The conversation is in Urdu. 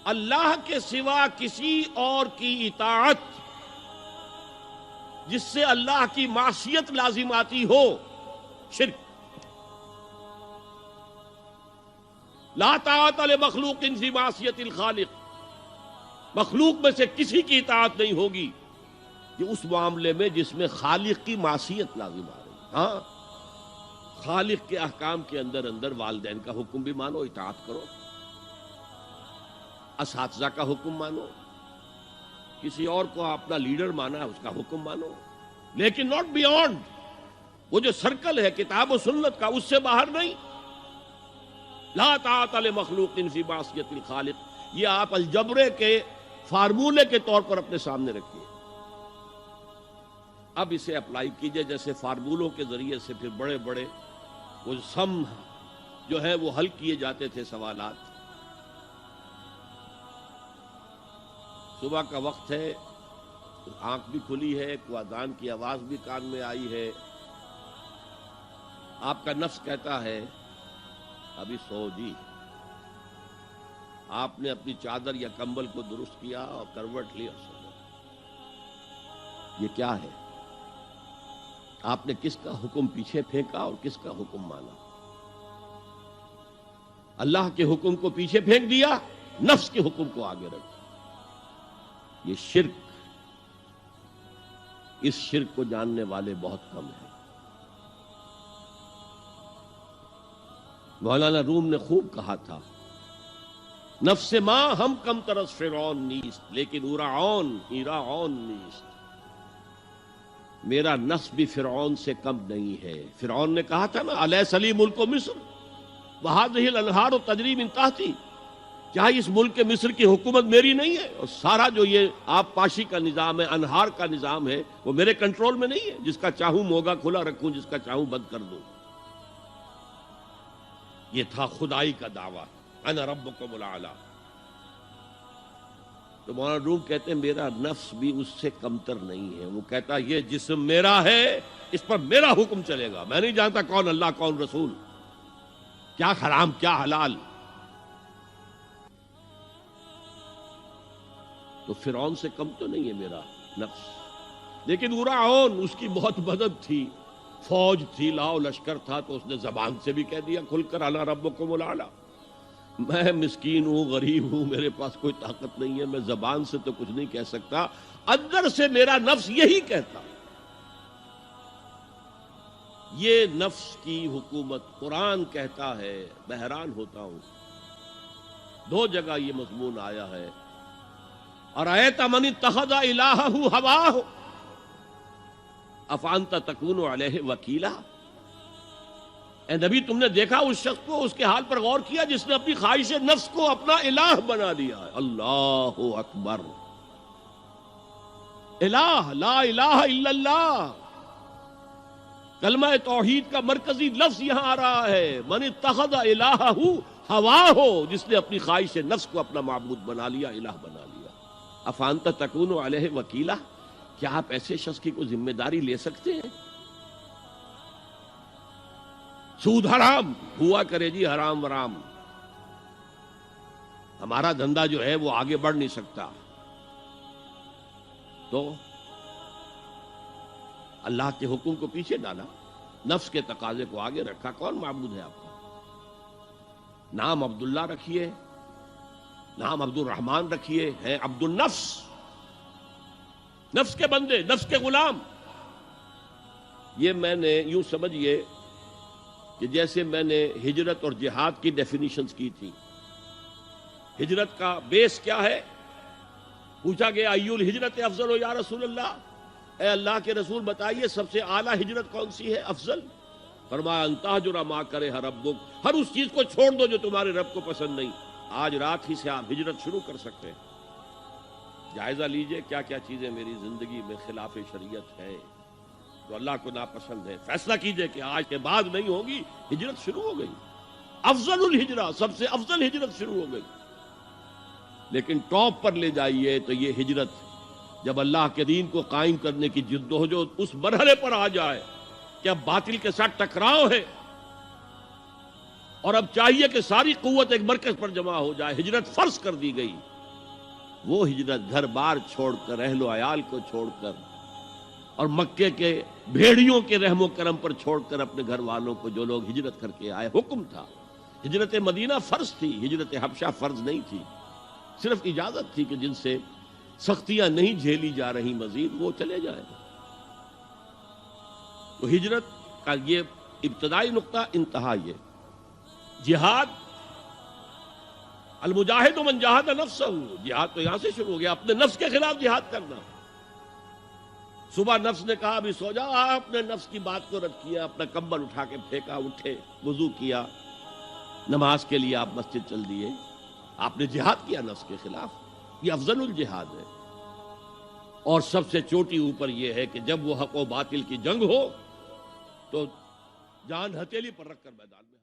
اللہ کے سوا کسی اور کی اطاعت جس سے اللہ کی معصیت لازم آتی ہو، شرک۔ لا طاعت لمخلوق فی معصیت الخالق، مخلوق میں سے کسی کی اطاعت نہیں ہوگی کہ اس معاملے میں جس میں خالق کی معصیت لازم آ رہی۔ ہاں، خالق کے احکام کے اندر والدین کا حکم بھی مانو، اطاعت کرو، اساتذہ کا حکم مانو، کسی اور کو اپنا لیڈر مانا ہے اس کا حکم مانو، لیکن ناٹ بیونڈ وہ جو سرکل ہے کتاب و سنت کا، اس سے باہر نہیں۔ لا طاعت لمخلوق فی معصیت الخالق، یہ آپ الجبرے کے فارمولے کے طور پر اپنے سامنے رکھیے۔ اب اسے اپلائی کیجئے، جیسے فارمولوں کے ذریعے سے پھر بڑے بڑے وہ سم جو ہے وہ حل کیے جاتے تھے سوالات۔ صبح کا وقت ہے، آنکھ بھی کھلی ہے، کوئی اذان کی آواز بھی کان میں آئی ہے، آپ کا نفس کہتا ہے ابھی سو جی۔ آپ نے اپنی چادر یا کمبل کو درست کیا اور کروٹ لی اور سو گئے۔ یہ کیا ہے؟ آپ نے کس کا حکم پیچھے پھینکا اور کس کا حکم مانا؟ اللہ کے حکم کو پیچھے پھینک دیا، نفس کے حکم کو آگے رکھا۔ یہ شرک، اس شرک کو جاننے والے بہت کم ہیں۔ مولانا روم نے خوب کہا تھا، نفس ماں ہم کم ترس فرعون نیست لیکن اورعون ایراعون نیست۔ میرا نفس بھی فرعون سے کم نہیں ہے۔ فرعون نے کہا تھا نا، الیس لی ملک مصر وہذہ الانہار تجری من تحتی، کیا اس ملک مصر کی حکومت میری نہیں ہے؟ اور سارا جو یہ آب پاشی کا نظام ہے، انہار کا نظام ہے، وہ میرے کنٹرول میں نہیں ہے؟ جس کا چاہوں موگا کھلا رکھوں، جس کا چاہوں بند کر دوں۔ یہ تھا خدائی کا دعویٰ، انا ربکم الاعلی۔ تو مولانا روم کہتے ہیں میرا نفس بھی اس سے کمتر نہیں ہے۔ وہ کہتا یہ جسم میرا ہے، اس پر میرا حکم چلے گا، میں نہیں جانتا کون اللہ کون رسول، کیا حرام کیا حلال۔ تو فرعون سے کم تو نہیں ہے میرا نفس، لیکن اورعون اس کی بہت مدد تھی، فوج تھی، لاؤ لشکر تھا، تو اس نے زبان سے بھی کہہ دیا کھل کر انا ربکم الاعلی۔ میں مسکین ہوں، غریب ہوں، میرے پاس کوئی طاقت نہیں ہے، میں زبان سے تو کچھ نہیں کہہ سکتا، اندر سے میرا نفس یہی کہتا۔ یہ نفس کی حکومت قرآن کہتا ہے، میں حیران ہوتا ہوں، دو جگہ یہ مضمون آیا ہے، ارأیت من اتخذ الہہ ہواہ افانت تکون علیہ وکیلا۔ اے نبی تم نے دیکھا اس شخص کو، اس کے حال پر غور کیا جس نے اپنی خواہش نفس کو اپنا الہ بنا لیا ہے۔ اللہ اکبر، الہ، لا الہ الا اللہ، کلمہ توحید کا مرکزی لفظ یہاں آ رہا ہے، من اتخذ الہہ ہواہ، جس نے اپنی خواہش نفس کو اپنا معبود بنا لیا، الہ بنا لیا۔ افانت تکون علیہ وکیلا، کیا آپ ایسے شخص کی کوئی ذمہ داری لے سکتے ہیں؟ سود حرام ہوا کرے جی، حرام ورام، ہمارا دھندا جو ہے وہ آگے بڑھ نہیں سکتا، تو اللہ کے حکم کو پیچھے ڈالا، نفس کے تقاضے کو آگے رکھا۔ کون معبود ہے آپ کا؟ نام عبداللہ رکھیے، نام عبد الرحمن رکھیے، ہے عبد النفس، نفس کے بندے، نفس کے غلام۔ یہ میں نے یوں سمجھیے کہ جیسے میں نے ہجرت اور جہاد کی ڈیفینیشنز کی تھی۔ ہجرت کا بیس کیا ہے؟ پوچھا گیا ای الہجرت افضل یا رسول اللہ، اے اللہ کے رسول بتائیے سب سے اعلیٰ ہجرت کون سی ہے، افضل؟ فرمایا ان تہجر ما کرہ ربک، ہر اس چیز کو چھوڑ دو جو تمہارے رب کو پسند نہیں۔ آج رات ہی سے آپ ہجرت شروع کر سکتے ہیں۔ جائزہ لیجئے کیا کیا چیزیں میری زندگی میں خلاف شریعت ہے، جو اللہ کو ناپسند ہے، فیصلہ کیجئے کہ آج کے بعد نہیں ہوگی۔ ہجرت شروع ہو گئی، افضل الہجرہ، سب سے افضل ہجرت شروع ہو گئی۔ لیکن ٹاپ پر لے جائیے تو یہ ہجرت جب اللہ کے دین کو قائم کرنے کی جدوجہد اس مرحلے پر آ جائے کہ اب باطل کے ساتھ ٹکراؤ ہے اور اب چاہیے کہ ساری قوت ایک مرکز پر جمع ہو جائے، ہجرت فرض کر دی گئی، وہ ہجرت گھر بار چھوڑ کر، اہل و عیال کو چھوڑ کر، اور مکے کے بھیڑیوں کے رحم و کرم پر چھوڑ کر اپنے گھر والوں کو جو لوگ ہجرت کر کے آئے، حکم تھا۔ ہجرت مدینہ فرض تھی، ہجرت حبشہ فرض نہیں تھی، صرف اجازت تھی کہ جن سے سختیاں نہیں جھیلی جا رہی مزید وہ چلے جائیں۔ تو ہجرت کا یہ ابتدائی نقطہ، انتہا یہ جہاد، المجاہد من جاہد نفسہ، جہاد تو یہاں سے شروع ہو گیا، اپنے نفس کے خلاف جہاد کرنا۔ صبح نفس نے کہا ابھی سو جاؤ، آپ نے نفس کی بات کو رد کیا، اپنا کمبل اٹھا کے پھینکا، اٹھے، وضو کیا، نماز کے لیے آپ مسجد چل دیے، آپ نے جہاد کیا نفس کے خلاف۔ یہ افضل الجہاد ہے، اور سب سے چوٹی اوپر یہ ہے کہ جب وہ حق و باطل کی جنگ ہو تو جان ہتھیلی پر رکھ کر میدان میں